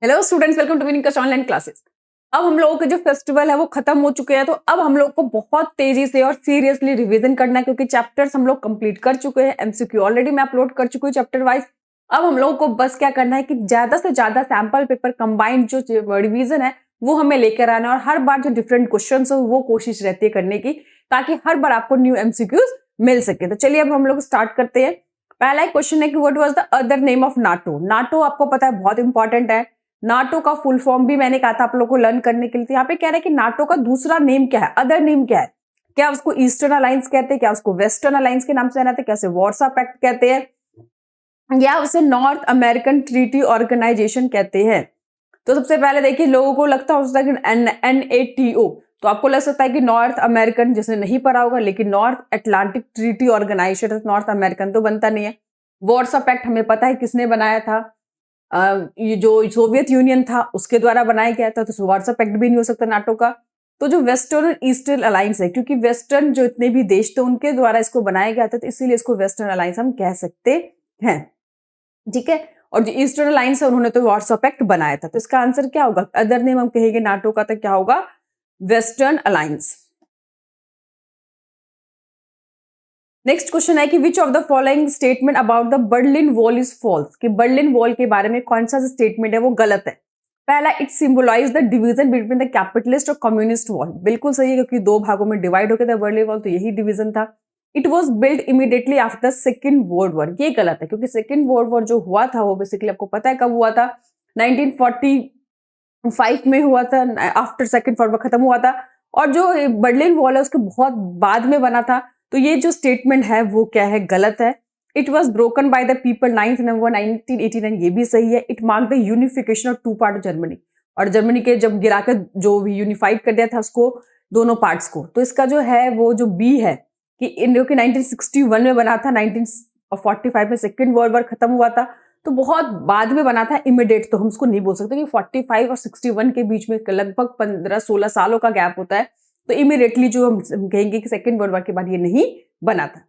Hello students, welcome to winning online classes. अब हम लोगों के जो फेस्टिवल है वो खत्म हो चुके हैं, तो अब हम लोग को बहुत तेजी से और सीरियसली रिवीजन करना है, क्योंकि चैप्टर्स हम लोग कंप्लीट कर चुके हैं। एमसीक्यू ऑलरेडी मैं अपलोड कर चुकी हूँ चैप्टर वाइज। अब हम लोगों को बस क्या करना है कि ज्यादा से ज्यादा सैंपल पेपर कंबाइंड जो रिवीजन है वो हमें लेकर आना है, और हर बार जो डिफरेंट क्वेश्चन हो वो कोशिश रहती है करने की, ताकि हर बार आपको न्यू एमसीक्यूज मिल सके। तो चलिए अब हम लोग स्टार्ट करते हैं। पहला एक क्वेश्चन है कि what was the other name of NATO. NATO आपको पता है बहुत इंपॉर्टेंट है। नाटो का फुल फॉर्म भी मैंने कहा था आप लोगों को लर्न करने के लिए। यहाँ पे कह रहे हैं कि नाटो का दूसरा नेम क्या है, अदर नेम क्या है। क्या उसको ईस्टर्न अलायंस कहते हैं, क्या उसको वेस्टर्न अलायंस के नाम से जाना, क्या उसे वार्सा पैक्ट कहते हैं, या उसे नॉर्थ अमेरिकन ट्रीटी ऑर्गेनाइजेशन कहते हैं। तो सबसे पहले देखिए, लोगों को लगता हो सकता है कि NATO, तो आपको लग सकता है कि नॉर्थ अमेरिकन, जिसने नहीं पढ़ा होगा, लेकिन North Atlantic Treaty Organization, North American तो बनता नहीं है। वार्सा पैक्ट हमें पता है किसने बनाया था, ये जो सोवियत यूनियन था उसके द्वारा बनाया गया था, तो वार्सा पैक्ट भी नहीं हो सकता नाटो का। तो जो वेस्टर्न और ईस्टर्न अलायंस है, क्योंकि वेस्टर्न जो इतने भी देश थे उनके द्वारा इसको बनाया गया था, तो इसीलिए इसको वेस्टर्न अलायंस हम कह सकते हैं। ठीक है। और जो ईस्टर्न अलायंस है उन्होंने तो वार्सा पैक्ट बनाया था, तो इसका आंसर क्या होगा, अदर नेम हम कहेंगे नाटो का, तो क्या होगा, वेस्टर्न अलायंस। नेक्स्ट क्वेश्चन है कि which of the following statement about the Berlin wall is false, कि बर्लिन वॉल के बारे में कौन सा स्टेटमेंट है वो गलत है। पहला, it symbolize the division between the capitalist और कम्युनिस्ट वॉल। बिल्कुल सही है, क्योंकि दो भागों में डिवाइड हो गया था बर्लिन वॉल, तो यही डिवीजन था। It was build immediately after the second world war, ये गलत है, क्योंकि सेकेंड वर्ल्ड वॉर जो हुआ था वो बेसिकली आपको पता है कब हुआ था, 1945 में हुआ था, आफ्टर सेकेंड वर्ल्ड वॉर खत्म हुआ था। और जो बर्लिन वॉल है उसके बहुत बाद में बना था, तो ये जो स्टेटमेंट है वो क्या है, गलत है। It was broken by the people 9 November 1989, ये भी सही है। It mark the unification of two part Germany, और जर्मनी के जब गिराकर जो भी यूनिफाइड कर दिया था उसको, दोनों पार्ट्स को। तो इसका जो है वो जो बी है कि इंडिया की 1961 में बना था, 1945 में सेकेंड वर्ल्ड वॉर खत्म हुआ था, तो बहुत बाद में बना था, इमीडिएट तो हम उसको नहीं बोल सकते, कि 45 और 61 के बीच में लगभग 15-16 सालों का गैप होता है, तो इमीडिएटली जो हम कहेंगे कि सेकेंड वर्ल्ड वॉर के बाद ये नहीं बना था।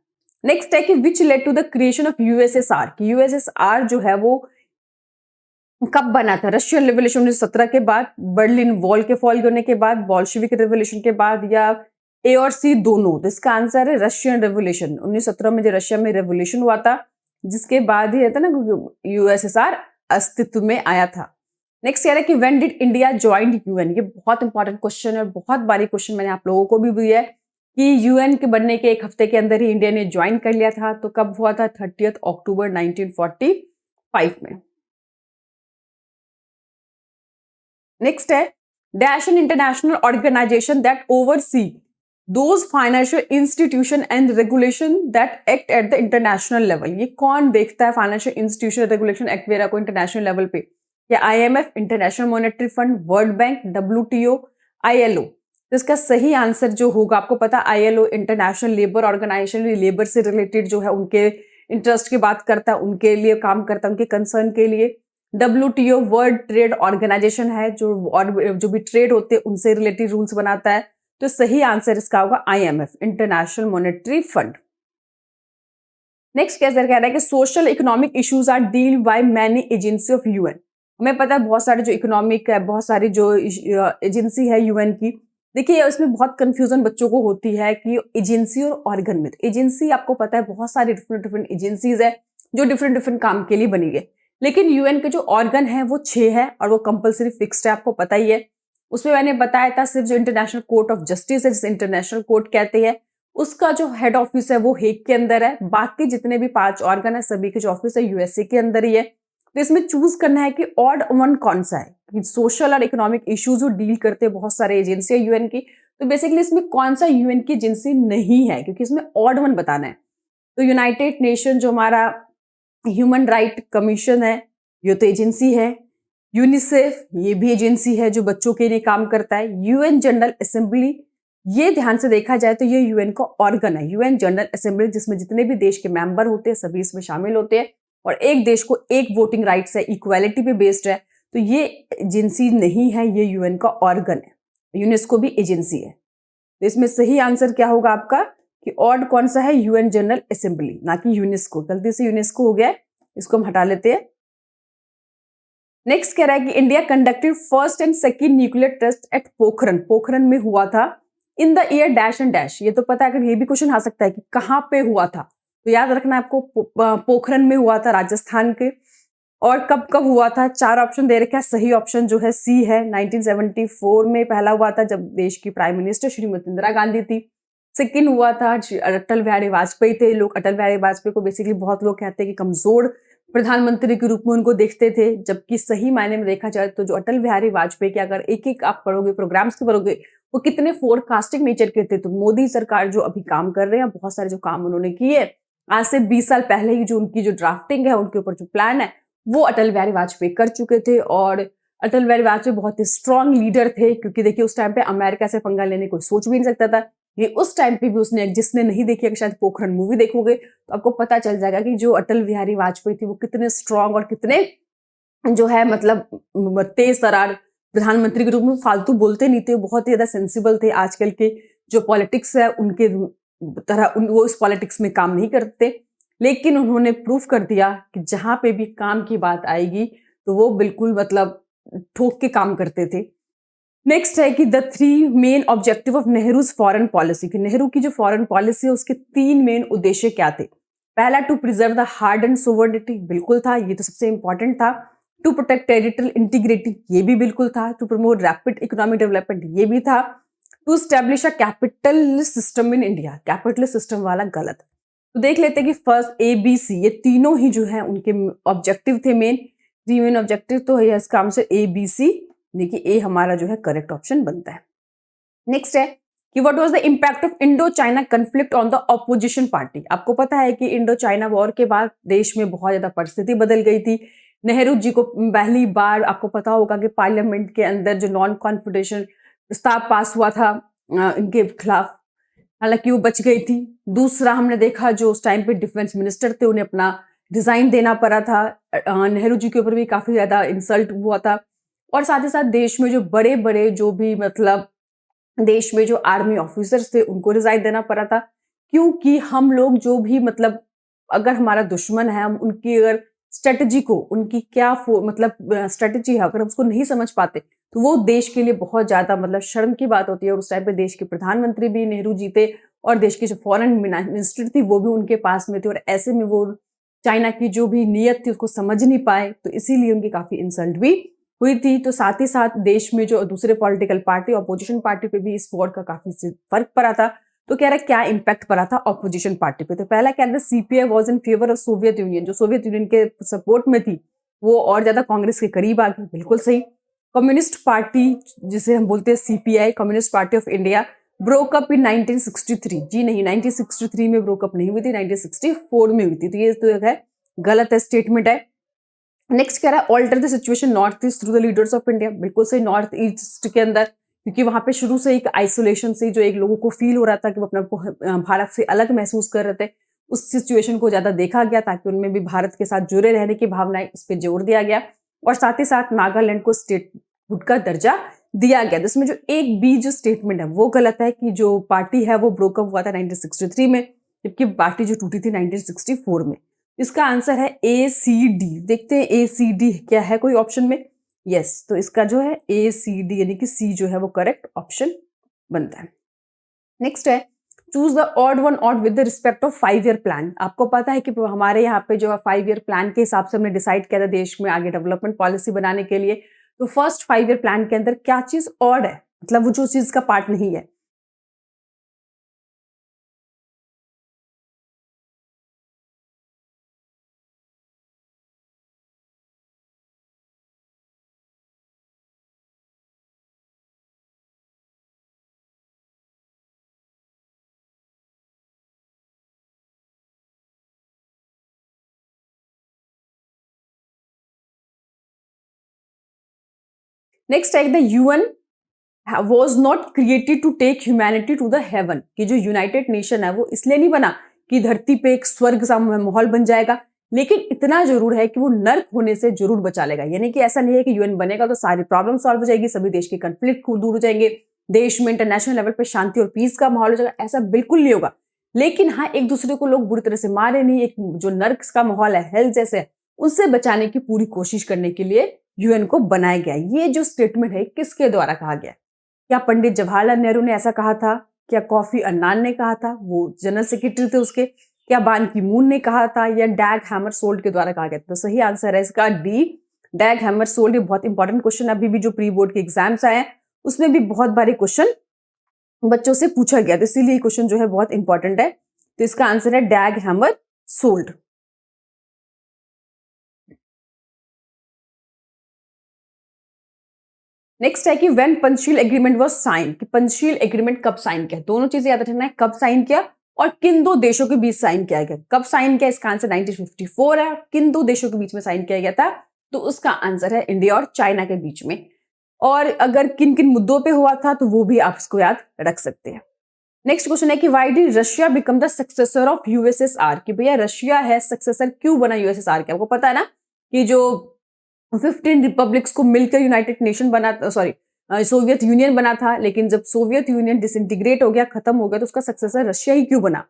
नेक्स्ट है कि which led to the creation of USSR, कि यूएसएसआर जो है वो कब बना था, रशियन रेवोल्यूशन 1917 के बाद, बर्लिन वॉल के फॉल होने के बाद, बॉल्शेविक रेवोल्यूशन के बाद, या ए और सी दोनों। तो इसका आंसर है रशियन रेवोल्यूशन, 1917 में जो रशिया में रेवोल्यूशन हुआ था, जिसके बाद ही था ना यूएसएसआर अस्तित्व में आया था। नेक्स्ट कह रहा है कि when did India join UN, ये बहुत इंपॉर्टेंट क्वेश्चन है और बहुत बारी क्वेश्चन मैंने आप लोगों को भी दिया है कि यूएन के बनने के एक हफ्ते के अंदर ही इंडिया ने ज्वाइन कर लिया था, तो कब हुआ था, 30 अक्टूबर 1945 में। नेक्स्ट है, dash an international organization that oversee those financial institution and regulation that act at the international level. ये कौन देखता है फाइनेंशियल इंस्टीट्यूशन रेगुलेशन एक्ट वगैरह को इंटरनेशनल लेवल पे, या IMF, International Monetary Fund, World Bank, WTO, ILO. तो इसका सही आंसर जो होगा, आपको पता ILO International Labour Organization, labour से रिलेटेड जो है उनके इंटरेस्ट की बात करता है, उनके लिए काम करता है, उनके कंसर्न के लिए। डब्ल्यूटीओ वर्ल्ड ट्रेड ऑर्गेनाइजेशन है, जो भी ट्रेड होते हैं उनसे रिलेटेड रूल्स बनाता है। तो सही आंसर इसका होगा IMF, International Monetary Fund. Next कैसे कह रहा है कि social economic issues are deal by many agency of UN. हमें पता है बहुत सारे जो इकोनॉमिक है, बहुत सारी जो एजेंसी है यूएन की। देखिए इसमें बहुत कंफ्यूजन बच्चों को होती है कि एजेंसी और ऑर्गन में। एजेंसी आपको पता है बहुत सारी डिफरेंट डिफरेंट एजेंसीज है जो डिफरेंट डिफरेंट काम के लिए बनी है, लेकिन यूएन के जो ऑर्गन है वो 6 है और वो कंपल्सरी फिक्स्ड है, आपको पता ही है। उसमें मैंने बताया था सिर्फ जो इंटरनेशनल कोर्ट ऑफ जस्टिस है, जिसे इंटरनेशनल कोर्ट कहते हैं, उसका जो हेड ऑफिस है वो हेग के अंदर है। बाकी जितने भी 5 ऑर्गन है सभी के जो ऑफिस है यूएसए के अंदर ही है। तो इसमें चूज करना है कि ऑड वन कौन सा है। सोशल और इकोनॉमिक इश्यूज जो डील करते हैं बहुत सारे एजेंसी है यूएन की, तो बेसिकली इसमें कौन सा यूएन की एजेंसी नहीं है, क्योंकि इसमें ऑड वन बताना है। तो यूनाइटेड नेशन जो हमारा ह्यूमन राइट कमीशन है, ये तो एजेंसी है। यूनिसेफ, ये भी एजेंसी है जो बच्चों के लिए काम करता है। यूएन जनरल असेंबली, ये ध्यान से देखा जाए तो ये यूएन का ऑर्गन है, यूएन जनरल असेंबली, जिसमें जितने भी देश के मेंबर होते हैं सभी इसमें शामिल होते हैं, और एक देश को एक वोटिंग राइट्स है, इक्वालिटी पे बेस्ड है। तो ये एजेंसी नहीं है, ये यूएन का ऑर्गन है। यूनेस्को भी एजेंसी है। तो इसमें सही आंसर क्या होगा आपका कि ऑड कौन सा है, यूएन जनरल असेंबली, ना कि यूनेस्को। गलती से यूनेस्को हो गया है, इसको हम हटा लेते हैं। नेक्स्ट कह रहा है कि India conducted first and second nuclear test at Pokhran, Pokhran में हुआ था in the year dash and dash. ये तो पता है, अगर ये भी क्वेश्चन आ सकता है कि कहाँ पे हुआ था, तो याद रखना है आपको, पोखरन में हुआ था राजस्थान के। और कब कब हुआ था, 4 ऑप्शन दे रखे हैं। सही ऑप्शन जो है सी है, 1974 में पहला हुआ था जब देश की प्राइम मिनिस्टर श्रीमती इंदिरा गांधी थी। सेकंड हुआ था अटल बिहारी वाजपेयी थे। लोग अटल बिहारी वाजपेयी को बेसिकली बहुत लोग कहते हैं कि कमजोर प्रधानमंत्री के रूप में उनको देखते थे, जबकि सही मायने में देखा जाए तो जो अटल बिहारी वाजपेयी के अगर एक एक आप पढ़ोगे, प्रोग्राम्स के पढ़ोगे, वो कितने फोरकास्टिंग नेचर के थे। तो मोदी सरकार जो अभी काम कर रहे हैं, बहुत सारे जो काम उन्होंने किए आज से 20 साल पहले ही, जो उनकी जो ड्राफ्टिंग है, उनके ऊपर जो प्लान है, वो अटल बिहारी वाजपेयी कर चुके थे। और अटल बिहारी वाजपेयी बहुत ही स्ट्रांग लीडर थे, क्योंकि देखिए उस टाइम पे अमेरिका से पंगा लेने कोई सोच भी नहीं सकता था। ये उस टाइम पे भी उसने, जिसने नहीं देखी है, शायद पोखरन मूवी देखोगे तो आपको पता चल जाएगा कि जो अटल बिहारी वाजपेयी थी वो कितने स्ट्रांग और कितने जो है मतलब तेज तरार प्रधानमंत्री के रूप में, फालतू बोलते नहीं थे, बहुत ही ज्यादा सेंसिबल थे। आजकल के जो पॉलिटिक्स है उनके तरह वो इस पॉलिटिक्स में काम नहीं करते, लेकिन उन्होंने प्रूफ कर दिया कि जहां पे भी काम की बात आएगी तो वो बिल्कुल मतलब ठोक के काम करते थे। नेक्स्ट है कि the 3 main objective of Nehru's foreign policy, कि नेहरू की जो फॉरेन पॉलिसी है उसके 3 मेन उद्देश्य क्या थे। पहला, to preserve the hard and sovereignty, बिल्कुल था, ये तो सबसे इंपॉर्टेंट था। टू प्रोटेक्ट टेरिटोरियल इंटीग्रिटी, ये भी बिल्कुल था। To promote rapid economic development, ये भी था। To establish a capitalist system in India, capitalist system वाला गलत। तो देख लेते हैं कि फर्स्ट ए बी सी, ये तीनों ही जो है उनके ऑब्जेक्टिव थे, मेन 3 मेन ऑब्जेक्टिव। तो है इसका आंसर ए बी सी, देखिए ए हमारा जो है करेक्ट ऑप्शन बनता है। नेक्स्ट है कि what was the impact of Indo China conflict on the opposition party. आपको पता है कि इंडो चाइना वॉर के बाद देश में बहुत ज्यादा परिस्थिति बदल गई थी। नेहरू जी को पहली बार, आपको पता होगा कि पार्लियामेंट के अंदर जो नॉन कॉन्फिडेंशियल प्रस्ताव पास हुआ था इनके खिलाफ, हालांकि वो बच गई थी। दूसरा, हमने देखा जो उस टाइम पे डिफेंस मिनिस्टर थे उन्हें अपना रिजाइन देना पड़ा था। नेहरू जी के ऊपर भी काफी ज्यादा इंसल्ट हुआ था। और साथ ही साथ देश में जो बड़े बड़े जो भी मतलब देश में जो आर्मी ऑफिसर्स थे उनको रिजाइन देना पड़ा था, क्योंकि हम लोग जो भी मतलब अगर हमारा दुश्मन है, हम उनकी अगर स्ट्रेटजी को, उनकी क्या मतलब स्ट्रेटजी है, अगर हम उसको नहीं समझ पाते तो वो देश के लिए बहुत ज्यादा मतलब शर्म की बात होती है। और उस टाइम पे देश के प्रधानमंत्री भी नेहरू जी थे और देश की जो फॉरेन मिनिस्टर थी वो भी उनके पास में थी, और ऐसे में वो चाइना की जो भी नीयत थी उसको समझ नहीं पाए, तो इसीलिए उनकी काफी इंसल्ट भी हुई थी। तो साथ ही साथ देश में जो दूसरे पॉलिटिकल पार्टी, ऑपोजिशन पार्टी पे भी इस वॉर का काफी फर्क पड़ा था। तो कह रहा है क्या इंपैक्ट पड़ा था ऑपोजिशन पार्टी पे। तो पहला कह रहा है CPI was in favour of Soviet union, जो सोवियत यूनियन के सपोर्ट में थी वो और ज्यादा कांग्रेस के करीब आ गई, बिल्कुल सही। कम्युनिस्ट पार्टी जिसे हम बोलते हैं CPI, communist party of India, broke up in 1963, जी नहीं 1963 में ब्रोकअप नहीं हुई थी, 1964 में हुई थी। तो ये तो है गलत है, स्टेटमेंट है। नेक्स्ट कह रहा है alter the situation north east through the leaders of India, बिल्कुल सही, नॉर्थ ईस्ट के अंदर, क्योंकि वहां पे शुरू से एक आइसोलेशन से जो एक लोगों को फील हो रहा था कि वो अपना भारत से अलग महसूस कर रहे थे, उस सिचुएशन को ज्यादा देखा गया ताकि उनमें भी भारत के साथ जुड़े रहने की भावना, इस पर जोर दिया गया। और साथ ही साथ नागालैंड को स्टेटहुड का दर्जा दिया गया। जिसमें जो एक बी जो स्टेटमेंट है वो गलत है कि जो पार्टी है वो ब्रोकअप हुआ था 1963 में, जबकि पार्टी जो टूटी थी 1964 में। इसका आंसर है ए सी डी। देखते हैं ए सी डी क्या है कोई ऑप्शन में। यस, तो इसका जो है ए सी डी यानी कि सी जो है वो करेक्ट ऑप्शन बनता है। नेक्स्ट है choose the odd one odd with the respect of 5 year plan. आपको पता है कि हमारे यहाँ पे जो है 5 ईयर प्लान के हिसाब से हमने डिसाइड किया था देश में आगे डेवलपमेंट पॉलिसी बनाने के लिए। तो फर्स्ट 5 ईयर प्लान के अंदर क्या चीज ऑड है, मतलब वो जो चीज का पार्ट नहीं है। नेक्स्ट है the UN was not created to take humanity to the heaven, कि जो यूनाइटेड नेशन है वो इसलिए नहीं बना कि धरती पे एक स्वर्ग सा माहौल बन जाएगा, लेकिन इतना जरूर है कि वो नर्क होने से जरूर बचा लेगा। यानी कि ऐसा नहीं है कि यूएन बनेगा तो सारी प्रॉब्लम सॉल्व हो जाएगी, सभी देश के कंफ्लिक्ट दूर हो जाएंगे, देश में इंटरनेशनल लेवल पे शांति और पीस का माहौल हो जाएगा, ऐसा बिल्कुल नहीं होगा। लेकिन हाँ, एक दूसरे को लोग बुरी तरह से मारे नहीं, एक जो नर्क का माहौल है, हेल जैसे, उससे बचाने की पूरी कोशिश करने के लिए यूएन को बनाया गया। ये जो स्टेटमेंट है किसके द्वारा कहा गया? क्या पंडित जवाहरलाल नेहरू ने ऐसा कहा था? क्या कॉफी अन्नान ने कहा था, वो जनरल सेक्रेटरी थे उसके? क्या बान की मून ने कहा था, या डैग हैमरसोल्ड के द्वारा कहा गया? तो सही आंसर है इसका डी, डैग हैमरसोल्ड। ये बहुत इंपॉर्टेंट क्वेश्चन, अभी भी जो प्री बोर्ड के एग्जाम्स आए उसमें भी बहुत बारी क्वेश्चन बच्चों से पूछा गया, तो इसीलिए ये क्वेश्चन जो है बहुत इंपॉर्टेंट है। तो इसका आंसर है डैग हैमरसोल्ड। नेक्स्ट है कि when Panchsheel agreement was sign, कि पंचशील एग्रीमेंट कब साइन किया? दोनों चीजें याद रखना है, कब साइन किया और किन दो देशों के बीच साइन किया गया। कब साइन किया? इसका आंसर 1954 है। किन दो देशों के बीच में साइन किया गया था? तो उसका आंसर है इंडिया और चाइना के बीच में। और अगर किन किन मुद्दों पे हुआ था तो वो भी आप इसको याद रख सकते हैं। नेक्स्ट क्वेश्चन है कि why did Russia become the successor of USSR, कि भैया रशिया है सक्सेसर क्यों बना यूएसएसआर के? आपको पता है ना कि जो 15 रिपब्लिक्स को मिलकर यूनाइटेड नेशन बना, सॉरी सोवियत यूनियन बना था, लेकिन जब सोवियत यूनियन डिसइंटीग्रेट हो गया, खत्म हो गया, तो उसका सक्सेसर रशिया ही क्यों बना?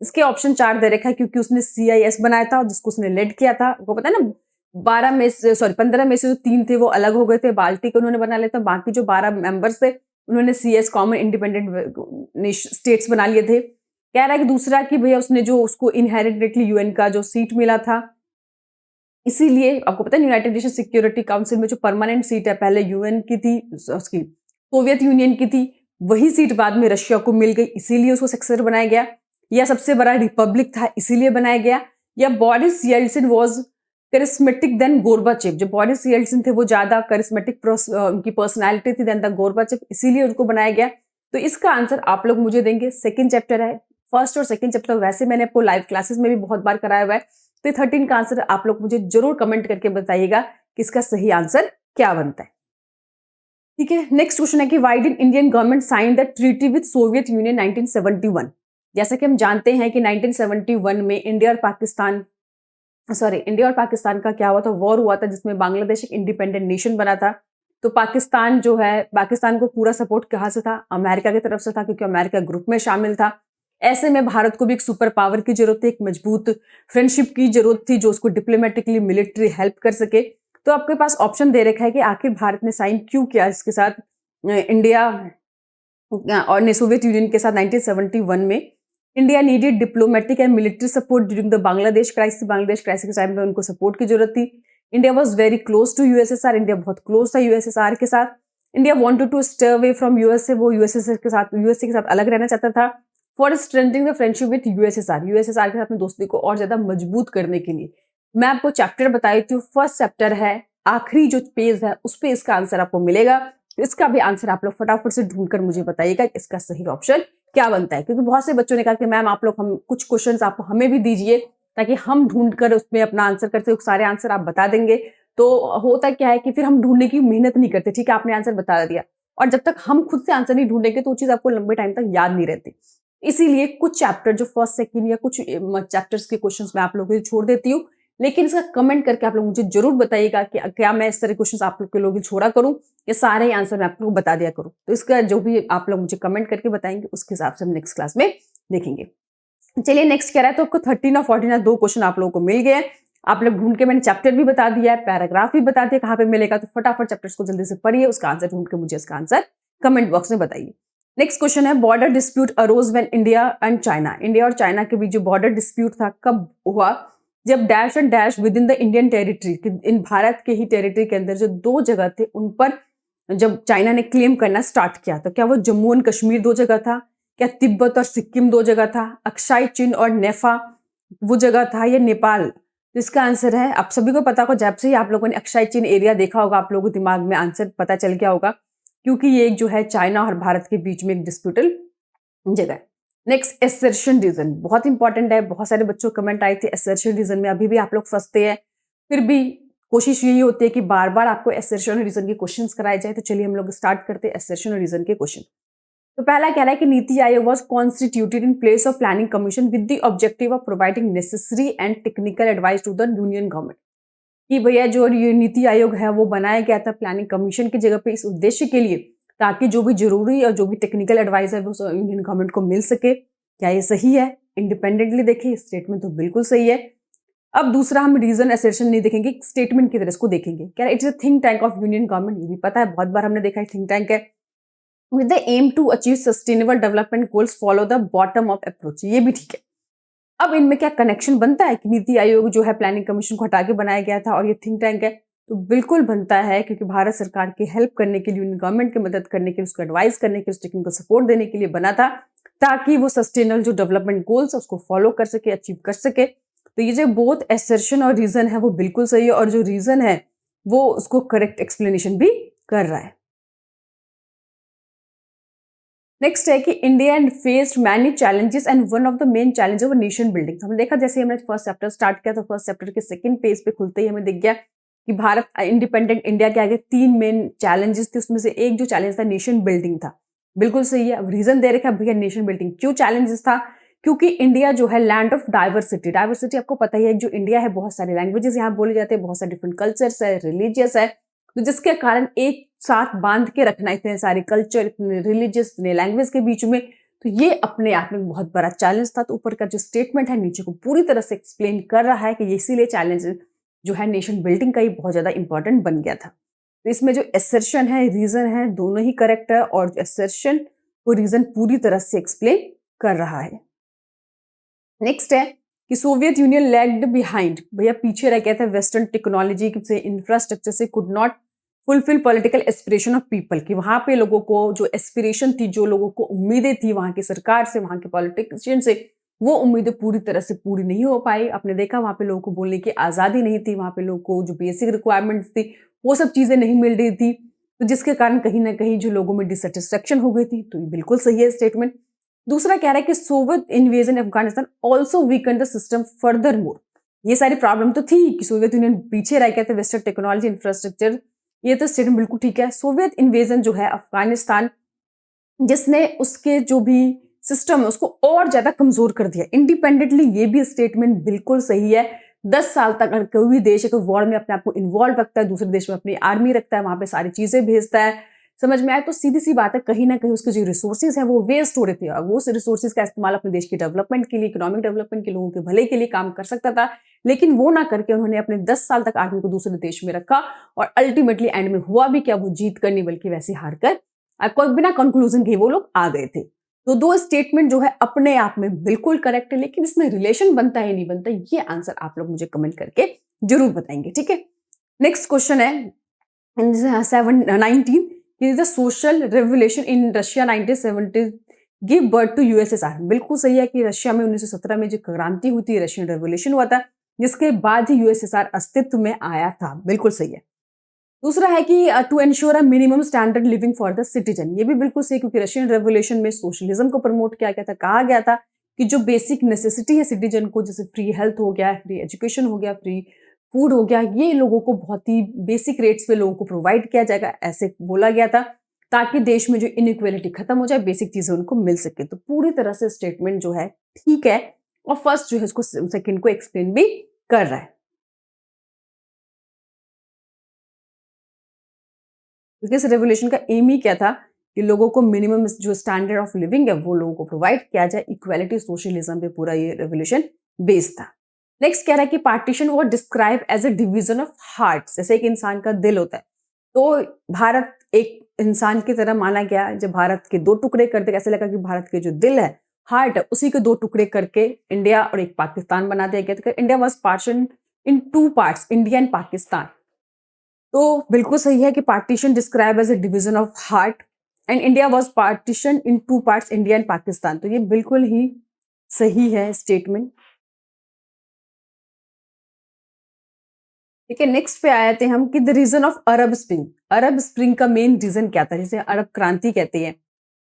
इसके ऑप्शन 4 दे रखा है, क्योंकि उसने CIS बनाया था जिसको उसने लेड किया था। आपको पता है ना 12 में से, सॉरी 15 में से जो 3 थे वो अलग हो गए थे, बाल्टिक उन्होंने बना लिया था, बाकी जो 12 मेंबर्स थे उन्होंने CS कॉमन इंडिपेंडेंट स्टेट्स बना लिए थे। कह रहा है कि दूसरा कि भैया उसने जो उसको इनहेरिटेडली यूएन का जो सीट मिला था, इसीलिए आपको पता है यूनाइटेड नेशन सिक्योरिटी काउंसिल में जो परमानेंट सीट है पहले यूएन की थी, उसकी सोवियत यूनियन की थी, वही सीट बाद में रशिया को मिल गई, इसीलिए उसको सक्सेसर बनाया गया। या सबसे बड़ा रिपब्लिक था इसीलिए बनाया गया। या Boris Yeltsin was charismatic then Gorbachev, जो बोरिस येल्सिन थे वो ज्यादा करिस्मेटिक उनकी पर्सनालिटी थी देन द गोर्बाचेव, इसीलिए उनको बनाया गया। तो इसका आंसर आप लोग मुझे देंगे। सेकंड चैप्टर है, फर्स्ट और सेकंड चैप्टर वैसे मैंने आपको लाइव क्लासेस में भी बहुत बार कराया हुआ है। तो 13 का आंसर आप लोग मुझे जरूर कमेंट करके बताइएगा कि इसका सही आंसर क्या बनता है। ठीक है, नेक्स्ट क्वेश्चन है कि why did Indian government sign the treaty with Soviet Union 1971? जैसा कि हम जानते हैं कि 1971 में इंडिया और पाकिस्तान का क्या हुआ था, वॉर हुआ था, जिसमें बांग्लादेश एक इंडिपेंडेंट नेशन बना था। तो पाकिस्तान जो है, पाकिस्तान को पूरा सपोर्ट कहाँ से था? अमेरिका की तरफ से था, क्योंकि अमेरिका ग्रुप में शामिल था। ऐसे में भारत को भी एक सुपर पावर की जरूरत थी, एक मजबूत फ्रेंडशिप की जरूरत थी जो उसको डिप्लोमेटिकली मिलिट्री हेल्प कर सके। तो आपके पास ऑप्शन दे रखा है कि आखिर भारत ने साइन क्यों किया इसके साथ, इंडिया और सोवियत यूनियन के साथ 1971 में। India needed diplomatic and military support during the Bangladesh crisis के टाइम में उनको सपोर्ट की जरूरत थी। India was very close to USSR, India बहुत क्लोज था यूएसएसआर के साथ। India wanted to stay away from USA, वो यूएसए के साथ अलग रहना चाहता था। For strengthening the friendship with USSR के साथ अपनी दोस्ती को और ज्यादा मजबूत करने के लिए। मैं आपको चैप्टर बताई थी, फर्स्ट चैप्टर है, आखिरी जो पेज है उस पे इसका आंसर आपको मिलेगा। इसका भी आंसर आप लोग फटाफट से ढूंढकर मुझे बताइएगा इसका सही ऑप्शन क्या बनता है, क्योंकि बहुत से बच्चों ने कहा कि मैम आप लोग हम कुछ क्वेश्चंस आप हमें भी दीजिए ताकि हम ढूंढकर उसमें अपना आंसर करते, सारे आंसर आप बता देंगे। तो होता क्या है कि फिर हम ढूंढने की मेहनत नहीं करते। ठीक है, आपने आंसर बता दिया, और जब तक हम खुद से आंसर नहीं ढूंढेंगे तो वो चीज आपको लंबे टाइम तक याद नहीं रहती। इसीलिए कुछ चैप्टर जो फर्स्ट सेकंड या कुछ चैप्टर्स के क्वेश्चंस मैं आप लोगों के लिए छोड़ देती हूँ, लेकिन इसका कमेंट करके आप लोग मुझे जरूर बताइएगा कि क्या मैं इस तरह क्वेश्चंस आप लोग के लोग छोड़ा करूं या सारे आंसर मैं आप लोग बता दिया करूं। तो इसका जो भी आप लोग मुझे कमेंट करके बताएंगे उसके हिसाब से हम नेक्स्ट क्लास में देखेंगे। चलिए नेक्स्ट कह रहा है, तो आपको 13 और 14 दो क्वेश्चन आप लोगों को मिल गए। आप लोग ढूंढ के, मैंने चैप्टर भी बता दिया है, पैराग्राफ भी बता दिया कहाँ पे मिलेगा, तो फटाफट चैप्टर्स को जल्दी से पढ़िए, उसका आंसर ढूंढ के मुझे इसका आंसर कमेंट बॉक्स में बताइए। नेक्स्ट क्वेश्चन है, border dispute arose when India and China, India और चाइना के बीच जो बॉर्डर डिस्प्यूट था कब हुआ? जब dash and dash within the Indian territory, in Bharat के ही टेरिटरी के अंदर जो दो जगह थे उन पर जब चाइना ने क्लेम करना स्टार्ट किया, तो क्या वो जम्मू एंड कश्मीर दो जगह था, क्या तिब्बत और सिक्किम दो जगह था, अक्साई चिन और नेफा वो जगह था, या नेपाल? तो इसका आंसर है, आप सभी को पता होगा, जब से ही आप लोगों ने अक्साई चिन एरिया देखा होगा आप लोगों के दिमाग में आंसर पता चल गया होगा, क्योंकि ये जो है चाइना और भारत के बीच में एक डिस्प्यूटल जगह है। नेक्स्ट, एसर्शन रीजन बहुत इंपॉर्टेंट है, बहुत सारे बच्चों कमेंट आए थे एसर्शन रीजन में, अभी भी आप लोग फंसते हैं, फिर भी कोशिश यही होती है कि बार बार आपको एसर्शन और रीजन के क्वेश्चंस कराए जाए। तो चलिए हम लोग स्टार्ट करते हैं एसर्शन और रीजन के क्वेश्चन। तो पहला कह रहा है कि NITI Aayog was constituted in place of Planning Commission with the objective of providing necessary and technical advice to the union government, कि भैया जो ये नीति आयोग है वो बनाया गया था प्लानिंग कमीशन की जगह पे इस उद्देश्य के लिए, ताकि जो भी जरूरी और जो भी टेक्निकल एडवाइस है वो यूनियन गवर्नमेंट को मिल सके। क्या ये सही है? इंडिपेंडेंटली देखिए, स्टेटमेंट तो बिल्कुल सही है। अब दूसरा हम रीजन असर्शन नहीं देखेंगे, स्टेटमेंट की तरह इसको देखेंगे। क्या it's a think tank of union government, ये भी पता है, बहुत बार हमने देखा है थिंक टैंक है। With the aim to achieve sustainable development goals follow the bottom up approach, ये भी ठीक है। अब इनमें क्या कनेक्शन बनता है कि नीति आयोग जो है प्लानिंग कमीशन को हटा के बनाया गया था और ये थिंक टैंक है? तो बिल्कुल बनता है, क्योंकि भारत सरकार की हेल्प करने के लिए, यूनियन गवर्नमेंट की मदद करने के लिए, उसको एडवाइस करने के लिए, उस टेक्निकल सपोर्ट देने के लिए बना था, ताकि वो सस्टेनेबल जो डेवलपमेंट गोल्स है उसको फॉलो कर सके, अचीव कर सके। तो ये जो बोथ एसर्शन और रीजन है वो बिल्कुल सही है, और जो रीजन है वो उसको करेक्ट एक्सप्लेनेशन भी कर रहा है। नेक्स्ट है कि India and faced many challenges and one of the main challenge of nation building. हमने देखा जैसे हमने फर्स्ट चैप्टर स्टार्ट किया तो फर्स्ट चैप्टर के सेकंड पेज पे खुलते ही हमें दिख गया कि भारत इंडिपेंडेंट इंडिया के आगे 3 मेन चैलेंजेस थे, उसमें से एक जो चैलेंज था नेशन बिल्डिंग था। बिल्कुल सही है। अब रीजन दे रखा है भैया नेशन बिल्डिंग क्यों चैलेंजेस था, क्योंकि इंडिया जो है लैंड ऑफ डाइवर्सिटी, डाइवर्सिटी आपको पता ही है, जो इंडिया है बहुत सारे लैंग्वेजेस यहाँ बोले जाते हैं, बहुत सारे डिफरेंट कल्चर्स है, रिलीजियस है, तो जिसके कारण एक साथ बांध के रखना इतने सारे कल्चर, इतने रिलीजियस, इतने लैंग्वेज के बीच में, तो ये अपने आप में बहुत बड़ा चैलेंज था। तो ऊपर का जो स्टेटमेंट है नीचे को पूरी तरह से एक्सप्लेन कर रहा है कि ये इसीलिए चैलेंज जो है नेशन बिल्डिंग का ही बहुत ज्यादा इंपॉर्टेंट बन गया था। तो इसमें जो एसर्शन है, रीजन है, दोनों ही करेक्ट है, और एसर्शन को रीजन पूरी तरह से एक्सप्लेन कर रहा है। नेक्स्ट है कि सोवियत यूनियन लैग्ड बिहाइंड, भैया पीछे रह गया था वेस्टर्न टेक्नोलॉजी से, इंफ्रास्ट्रक्चर से, could not fulfil political aspiration of people, कि वहां पे लोगों को जो एस्पिरेशन थी, जो लोगों को उम्मीदें थी वहां की सरकार से, वहां के पॉलिटिशियन से, वो उम्मीदें पूरी तरह से पूरी नहीं हो पाई। आपने देखा वहां पे लोगों को बोलने की आजादी नहीं थी, वहां पे लोगों को जो बेसिक रिक्वायरमेंट्स थी वो सब चीजें नहीं मिल रही थी, तो जिसके कारण कहीं ना कहीं जो लोगों में डिससेटिस्फेक्शन हो गई थी। तो ये बिल्कुल सही है स्टेटमेंट। दूसरा कह रहा है कि Soviet invasion Afghanistan also weaken the system further more, ये सारी प्रॉब्लम तो थी कि सोवियत यूनियन पीछे रह गया था वेस्टर्न टेक्नोलॉजी, इंफ्रास्ट्रक्चर, ये तो स्टेटमेंट बिल्कुल ठीक है। सोवियत इन्वेजन जो है अफगानिस्तान, जिसने उसके जो भी सिस्टम है उसको और ज्यादा कमजोर कर दिया इंडिपेंडेंटली, ये भी स्टेटमेंट बिल्कुल सही है। 10 साल तक अगर कोई भी देश है वॉर में अपने आप को इन्वॉल्व रखता है, दूसरे देश में अपनी आर्मी रखता है, वहां पे सारी चीजें भेजता है, समझ में आए, तो सीधी सी बात है कहीं ना कहीं उसके जो रिसोर्सेज है वो वेस्ट हो रहे थे, और वो रिसोर्सेज का इस्तेमाल अपने देश की डेवलपमेंट के लिए, इकोनॉमिक डेवलपमेंट के, लोगों के भले के लिए काम कर सकता था, लेकिन वो ना करके उन्होंने अपने 10 साल तक आर्मी को दूसरे देश में रखा, और अल्टीमेटली एंड में हुआ भी क्या, वो जीत कर नहीं बल्कि वैसे हार कर बिना कंक्लूजन के वो लोग आ गए थे। तो दो स्टेटमेंट जो है अपने आप में बिल्कुल करेक्ट है, लेकिन इसमें रिलेशन बनता है नहीं बनता, ये आंसर आप लोग मुझे कमेंट करके जरूर बताएंगे, ठीक है। नेक्स्ट क्वेश्चन है 19, the social revolution in Russia 1970 give birth to USSR, बिल्कुल सही है कि रशिया में 1917 में जो क्रांति हुई थी, रशियन रेवोल्यूशन हुआ था, जिसके बाद ही यूएसएसआर अस्तित्व में आया था, बिल्कुल सही है। दूसरा है कि to ensure a minimum standard living for the citizen, ये भी बिल्कुल सही, क्योंकि रशियन रेवोल्यूशन में सोशलिज्म को प्रमोट किया गया था, कहा गया था कि जो बेसिक नेसेसिटी है सिटीजन को, जैसे फ्री हेल्थ हो गया, फ्री एजुकेशन हो गया, फ्री फूड हो गया, ये लोगों को बहुत ही बेसिक रेट्स पे लोगों को प्रोवाइड किया जाएगा, ऐसे बोला गया था, ताकि देश में जो इनइक्वालिटी खत्म हो जाए, बेसिक चीजें उनको मिल सके। तो पूरी तरह से स्टेटमेंट जो है ठीक है, और फर्स्ट जो है इसको सेकंड को एक्सप्लेन भी कर रहा है, क्योंकि इस रेवोल्यूशन का एम ही क्या था कि लोगों को मिनिमम जो स्टैंडर्ड ऑफ लिविंग है वो लोगों को प्रोवाइड किया जाए, इक्वालिटी सोशलिज्म पे पूरा ये रेवोल्यूशन बेस्ड था। नेक्स्ट कह रहा है कि पार्टीशन वो describe as a division of heart, जैसे एक इंसान का दिल होता है, तो भारत एक इंसान की तरह माना गया। जब भारत के दो टुकड़े कर दिए, ऐसे लगा कि भारत के जो दिल है, हार्ट है, उसी के दो टुकड़े करके इंडिया और एक पाकिस्तान बना दिया गया। तो India was partition in 2 parts, India and Pakistan. तो बिल्कुल सही है कि partition describe as a division of heart, and India was partition in 2 parts, India and Pakistan. तो ये बिल्कुल ही सही है स्टेटमेंट, ठीक है। नेक्स्ट पे आए थे हम कि the reason of Arab spring, Arab spring का मेन रीजन क्या था, जिसे अरब क्रांति कहते हैं।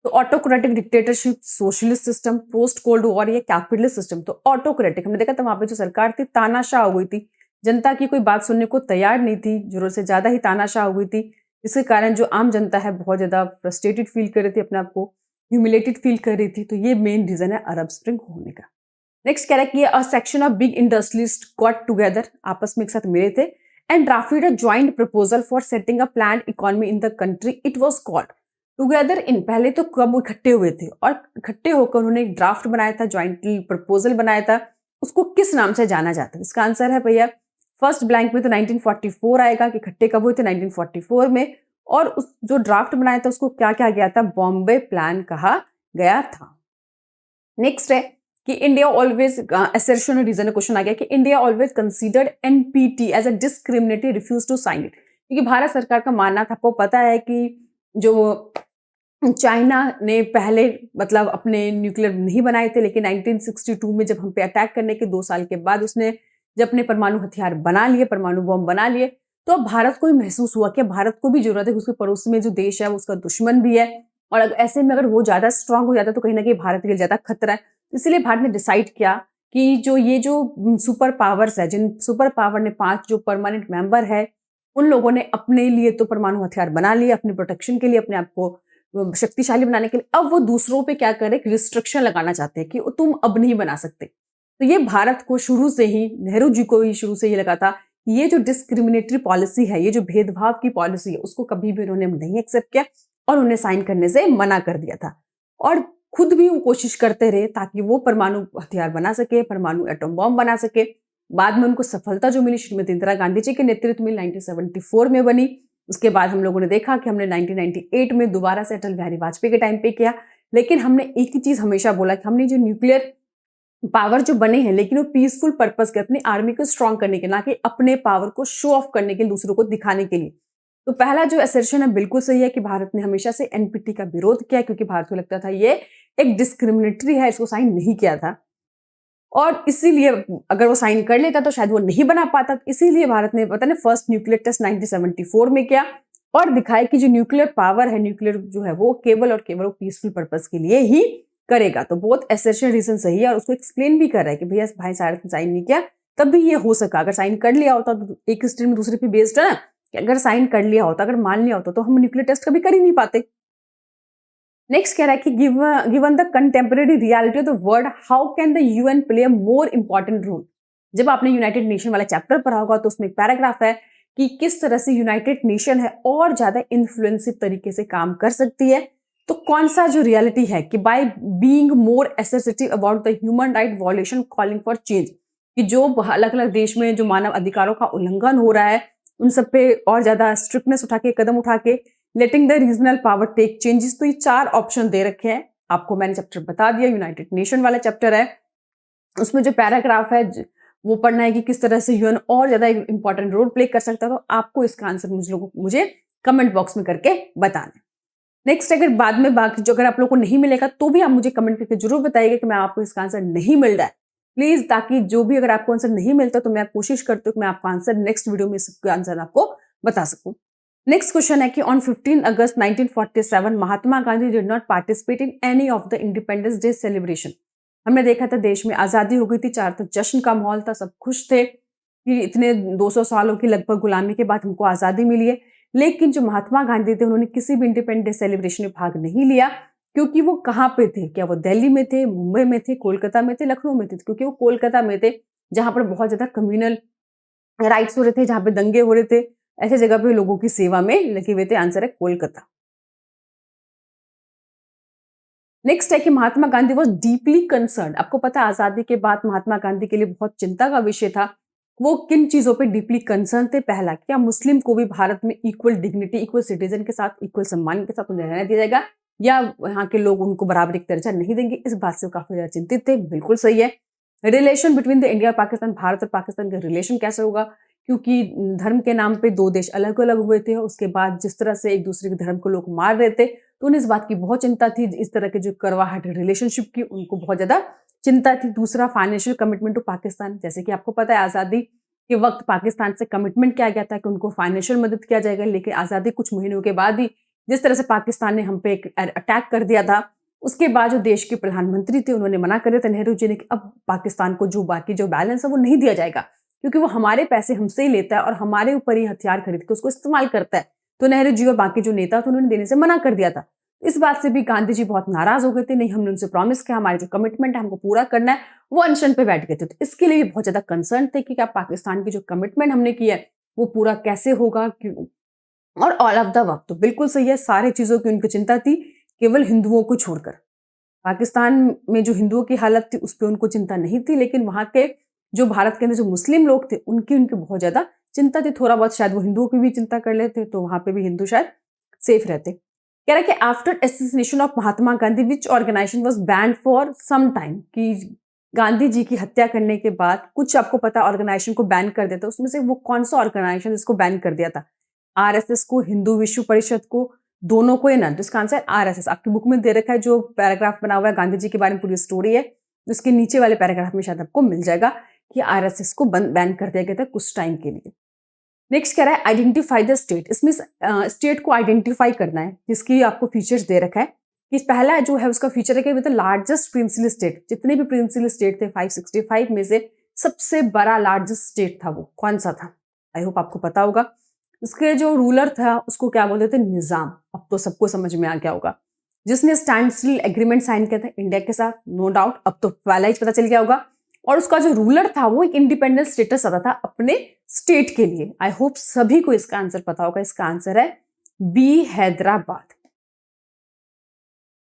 तो autocratic dictatorship, socialist system, post cold war या कैपिटलिस्ट सिस्टम। तो ऑटोक्रेटिक हमने देखा था वहां पे जो सरकार थी तानाशाह हो गई थी, जनता की कोई बात सुनने को तैयार नहीं थी, जरूरत से ज्यादा ही तानाशाह हो गई थी, जिसके कारण जो आम जनता है बहुत ज्यादा फ्रस्ट्रेटेड फील कर रही थी, अपने आप को ह्यूमिलेटेड फील कर रही थी। तो ये मेन रीजन है अरब स्प्रिंग होने का। नेक्स्ट कह रहा है कि a section of big industrialist got together, आपस में एक साथ मिले थे, and drafted a joint proposal for setting a planned economy in the country, it was called together in. पहले तो कब वो इकट्ठे हुए थे, और इकट्ठे होकर उन्होंने एक ड्राफ्ट बनाया था, जॉइंटली प्रपोजल बनाया था, उसको किस नाम से जाना जाता है? इसका आंसर है भैया, फर्स्ट ब्लैंक में तो 1944 आएगा कि इकट्ठे कब हुए थे 1944 में, और उस जो ड्राफ्ट बनाया था उसको क्या कहा गया था? बॉम्बे प्लान कहा गया था। नेक्स्ट है कि इंडिया ऑलवेज असर्शन और रीजन क्वेश्चन आ गया कि India always considered NPT as a discriminatory, refuse to sign it, क्योंकि भारत सरकार का मानना था, आपको पता है कि जो चाइना ने पहले मतलब अपने न्यूक्लियर नहीं बनाए थे, लेकिन 1962 में जब हम पे अटैक करने के 2 साल के बाद उसने जब अपने परमाणु हथियार बना लिए, परमाणु बम बना लिए, तो अब भारत को भी महसूस हुआ कि भारत को भी जरूरत है, उसके पड़ोस में जो देश है वो उसका दुश्मन भी है, और ऐसे में अगर वो ज्यादा स्ट्रांग हो जाता तो कहीं ना कहीं भारत के लिए ज्यादा खतरा है। इसलिए भारत ने डिसाइड किया कि जो ये जो सुपर पावर्स है, जिन सुपर पावर ने 5 जो परमानेंट मेंबर है, उन लोगों ने अपने लिए तो परमाणु हथियार बना लिए, अपने प्रोटेक्शन के लिए, अपने आप को शक्तिशाली बनाने के लिए। अब वो दूसरों पे क्या करे, रिस्ट्रिक्शन लगाना चाहते हैं कि तुम अब नहीं बना सकते। तो ये भारत को शुरू से ही, नेहरू जी को ही शुरू से ही लगा था कि ये जो डिस्क्रिमिनेटरी पॉलिसी है, ये जो भेदभाव की पॉलिसी है, उसको कभी भी उन्होंने नहीं एक्सेप्ट किया और उन्हें साइन करने से मना कर दिया था। और खुद भी वो कोशिश करते रहे ताकि वो परमाणु हथियार बना सके, परमाणु एटम बॉम्ब बना सके। बाद में उनको सफलता जो मिली श्रीमती इंदिरा गांधी जी के नेतृत्व में 1974 में बनी। उसके बाद हम लोगों ने देखा कि हमने 1998 में दोबारा से अटल बिहारी वाजपेयी के टाइम पे किया। लेकिन हमने एक ही चीज हमेशा बोला कि हमने जो न्यूक्लियर पावर जो बने हैं, लेकिन वो पीसफुल पर्पस के, अपनी आर्मी को स्ट्रांग करने के, ना कि अपने पावर को शो ऑफ करने के लिए, दूसरों को दिखाने के लिए। तो पहला जो असर्शन है बिल्कुल सही है कि भारत ने हमेशा से एनपीटी का विरोध किया, क्योंकि भारत को लगता था ये एक डिस्क्रिमिनेटरी है, इसको साइन नहीं किया था, और इसीलिए अगर वो साइन कर लेता तो शायद वो नहीं बना पाता। इसीलिए भारत ने पता नहीं फर्स्ट न्यूक्लियर टेस्ट 1974 में किया और दिखाया कि जो न्यूक्लियर पावर है, न्यूक्लियर जो है वो केवल और केवल पीसफुल पर्पस के लिए ही करेगा। तो बहुत एसेंशियल रीजन सही है, और उसको एक्सप्लेन भी कर रहा है कि भैया भाई साहब ने साइन नहीं किया तब भी ये हो सका। अगर साइन कर लिया होता तो एक स्टेट में दूसरे पे बेस्ड है ना, कि अगर साइन कर लिया होता, अगर मान लिया होता तो हम न्यूक्लियर टेस्ट कभी कर ही नहीं पाते। नेक्स्ट कह रहा है कि given the contemporary reality of the world, how can the UN play a more important role. जब आपने यूनाइटेड नेशन वाला चैप्टर पढ़ा होगा तो उसमें एक पैराग्राफ है कि किस तरह से यूनाइटेड नेशन है और ज्यादा इन्फ्लुएंसिव तरीके से काम कर सकती है। तो कौन सा जो रियलिटी है कि by being more assertive about the human right violation calling for change, कि जो अलग अलग देश में जो मानव अधिकारों का उल्लंघन हो रहा है उन सब पे और ज्यादा स्ट्रिक्टनेस उठा के, कदम उठा के, letting the regional power take changes. तो ये 4 ऑप्शन दे रखे हैं आपको, मैंने चैप्टर बता दिया, यूनाइटेड नेशन वाला चैप्टर है। उसमें जो पैराग्राफ है वो पढ़ना है कि किस तरह से यूएन और ज्यादा इंपॉर्टेंट रोल प्ले कर सकता है। तो आपको इसका आंसर मुझे कमेंट बॉक्स में करके बताना। नेक्स्ट, अगर बाद में बाकी जो अगर आप लोग को नहीं मिलेगा तो भी आप मुझे कमेंट करके जरूर बताइएगा कि मैं आपको इसका आंसर नहीं मिल रहा है प्लीज, ताकि जो भी अगर आपको आंसर नहीं मिलता तो मैं कोशिश करती हूँ कि मैं आपका आंसर नेक्स्ट वीडियो में इसका आंसर आपको बता सकूं। नेक्स्ट क्वेश्चन है कि on 15 August 1947 Mahatma Gandhi did not participate in any of the independence day celebration. हमने देखा था देश में आजादी हो गई थी, चार तरफ जश्न का माहौल था, सब खुश थे कि इतने 200 सालों की लगभग गुलामी के बाद हमको आजादी मिली है। लेकिन जो महात्मा गांधी थे उन्होंने किसी भी इंडिपेंडेंस डे सेलिब्रेशन में भाग नहीं लिया, क्योंकि वो कहाँ पे थे, क्या वो दिल्ली में थे, मुंबई में थे, कोलकाता में थे, लखनऊ में थे? क्योंकि वो कोलकाता में थे जहां पर बहुत ज्यादा कम्युनल राइट्स हो रहे थे, जहां पे दंगे हो रहे थे, ऐसे जगह पे लोगों की सेवा में लगे हुए थे। आंसर है कोलकाता। नेक्स्ट है कि Mahatma Gandhi was deeply concern. आपको पता है आजादी के बाद महात्मा गांधी के लिए बहुत चिंता का विषय था, वो किन चीजों पे डीपली कंसर्न थे? पहला, क्या मुस्लिम को भी भारत में इक्वल डिग्निटी, इक्वल सिटीजन के साथ, इक्वल सम्मान के साथ उन्हें रहना दिया जाएगा, या यहाँ के लोग उनको बराबरी का दर्जा नहीं देंगे? इस बात से वो काफी ज्यादा चिंतित थे। बिल्कुल सही है। रिलेशन बिटवीन द इंडिया और पाकिस्तान, भारत और पाकिस्तान का रिलेशन कैसे होगा? क्योंकि धर्म के नाम पे 2 देश अलग अलग हुए थे, उसके बाद जिस तरह से एक दूसरे के धर्म को लोग मार रहे थे, तो उन्हें इस बात की बहुत चिंता थी। इस तरह के जो करवाहट रिलेशनशिप की उनको बहुत ज्यादा चिंता थी। दूसरा, फाइनेंशियल कमिटमेंट टू पाकिस्तान। जैसे कि आपको पता है आजादी के वक्त पाकिस्तान से कमिटमेंट किया गया था कि उनको फाइनेंशियल मदद किया जाएगा, लेकिन आजादी कुछ महीनों के बाद ही जिस तरह से पाकिस्तान ने हम पे एक अटैक कर दिया था, उसके बाद जो देश के प्रधानमंत्री थे उन्होंने मना कर दिया था, नेहरू जी ने, कि अब पाकिस्तान को जो बाकी जो बैलेंस है वो नहीं दिया जाएगा, क्योंकि वो हमारे पैसे हमसे ही लेता है और हमारे ऊपर ही हथियार खरीद के उसको इस्तेमाल करता है। तो नेहरू जी और बाकी जो नेता थे उन्होंने देने से मना कर दिया था। इस बात से भी गांधी जी बहुत नाराज हो गए थे। नहीं, हमने उनसे प्रॉमिस किया, हमारे जो कमिटमेंट है हमको पूरा करना है। वो अनशन पे बैठ गए थे। तो इसके लिए भी बहुत ज्यादा कंसर्न थे कि क्या पाकिस्तान की जो कमिटमेंट हमने किया है वो पूरा कैसे होगा, क्यों, और ऑल ऑफ द वक्त। तो बिल्कुल सही है, सारे चीजों की उनको चिंता थी, केवल हिंदुओं को छोड़कर। पाकिस्तान में जो हिंदुओं की हालत थी उस पर उनको चिंता नहीं थी, लेकिन वहाँ के जो भारत के अंदर जो मुस्लिम लोग थे उनकी बहुत ज्यादा चिंता थी। थोड़ा बहुत शायद वो हिंदुओं की भी चिंता कर लेते तो वहां पे भी हिंदू शायद सेफ रहते। कह रहा है कि after assassination of Mahatma Gandhi which organisation was banned for some time, कि गांधी जी की हत्या करने के बाद कुछ आपको पता ऑर्गेनाइजेशन को बैन कर देता, उसमें से वो कौन सा ऑर्गेनाइजेशन इसको बैन कर दिया था? आरएसएस को, हिंदू विश्व परिषद को, दोनों को या नन? तो इसका आंसर आरएसएस। आपकी बुक में दे रखा है जो पैराग्राफ बना हुआ है गांधी जी के बारे में पूरी स्टोरी है, उसके नीचे वाले पैराग्राफ में शायद आपको मिल जाएगा कि आरएसएस को बैन कर दिया गया था कुछ टाइम के लिए। नेक्स्ट कह रहा है आइडेंटिफाई द स्टेट। इसमें स्टेट को आइडेंटिफाई करना है जिसकी आपको फीचर्स दे रखा है कि पहला जो है उसका फीचर है कि with the largest principal state. जितने भी प्रिंसिपल स्टेट थे 565 में से सबसे बड़ा लार्जेस्ट स्टेट था वो कौन सा था? आई होप आपको पता होगा। इसके जो रूलर था उसको क्या बोलते थे? निजाम। अब तो सबको समझ में आ गया होगा। जिसने स्टैंड स्टिल एग्रीमेंट साइन किया था इंडिया के साथ, नो डाउट अब तो पहला ही पता चल गया होगा। और उसका जो रूलर था वो एक इंडिपेंडेंट स्टेटस आता था अपने स्टेट के लिए। आई होप सभी को इसका आंसर पता होगा। इसका आंसर है बी, हैदराबाद।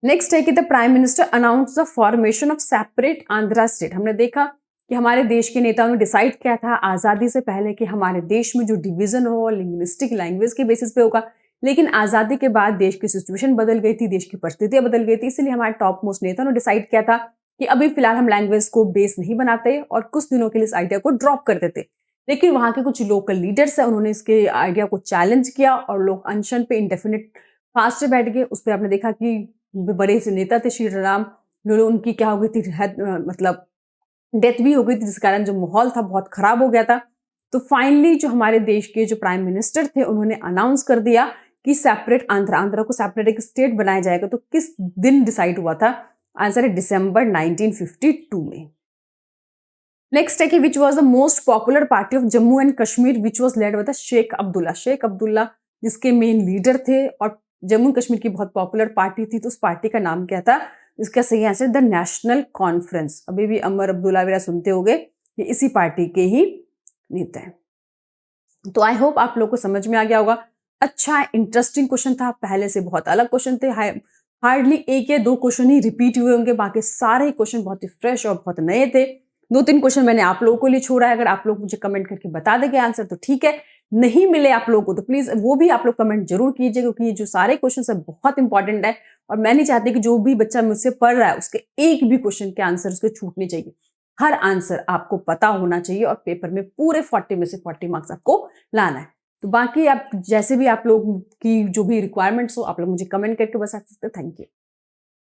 नेक्स्ट है कि the prime minister announce the formation of separate Andhra state. हमने देखा कि हमारे देश के नेताओं ने डिसाइड किया था आजादी से पहले कि हमारे देश में जो डिवीजन हो लिंग्विस्टिक लैंग्वेज के बेसिस पे होगा, लेकिन आजादी के बाद देश की सिचुएशन बदल गई थी, देश की परिस्थितियां बदल गई थी, इसलिए हमारे टॉप मोस्ट नेताओं ने डिसाइड किया था कि अभी फिलहाल हम लैंग्वेज को बेस नहीं बनाते और कुछ दिनों के लिए इस आइडिया को ड्रॉप कर देते। लेकिन वहां के कुछ लोकल लीडर्स है उन्होंने इसके आइडिया को चैलेंज किया और लोग अनशन पे इंडेफिनिट फास्ट बैठ गए। उस पर आपने देखा कि बड़े से नेता थे श्री राम, उनकी क्या हो गई थी, मतलब डेथ भी हो गई थी, जिस कारण जो माहौल था बहुत खराब हो गया था। तो फाइनली जो हमारे देश के जो प्राइम मिनिस्टर थे उन्होंने अनाउंस कर दिया कि सेपरेट आंध्रा को सेपरेट एक स्टेट बनाया जाएगा। तो किस दिन डिसाइड हुआ था? आंसर है दिसंबर 1952 में। नेक्स्ट है कि which was the most popular party of Jammu and Kashmir which was led by the Sheikh Abdullah. Sheikh Abdullah जिसके मेन लीडर थे और जम्मू कश्मीर की बहुत पॉपुलर पार्टी थी, तो उस पार्टी का नाम क्या था? इसका सही आंसर द नेशनल कॉन्फ्रेंस। अभी भी अमर अब्दुल्ला वगैरह सुनते होंगे, ये इसी पार्टी के ही नेता है। तो आई होप आप लोग को समझ में आ गया होगा। अच्छा इंटरेस्टिंग क्वेश्चन था, पहले से बहुत अलग क्वेश्चन थे। हार्डली एक या दो क्वेश्चन ही रिपीट हुए होंगे, बाकी सारे क्वेश्चन बहुत ही फ्रेश और बहुत नए थे। 2-3 क्वेश्चन मैंने आप लोगों को लिए छोड़ा है। अगर आप लोग मुझे कमेंट करके बता देंगे आंसर तो ठीक है, नहीं मिले आप लोगों को तो प्लीज वो भी आप लोग कमेंट जरूर कीजिए, क्योंकि ये जो सारे क्वेश्चन है बहुत इंपॉर्टेंट है और मैं नहीं चाहती कि जो भी बच्चा मुझसे पढ़ रहा है उसके एक भी क्वेश्चन के आंसर उसके छूटने चाहिए। हर आंसर आपको पता होना चाहिए और पेपर में पूरे 40 में से 40 मार्क्स आपको लाना है। तो बाकी आप जैसे भी आप लोग की जो भी रिक्वायरमेंट्स हो आप लोग मुझे कमेंट करके बता सकते हैं। Thank you.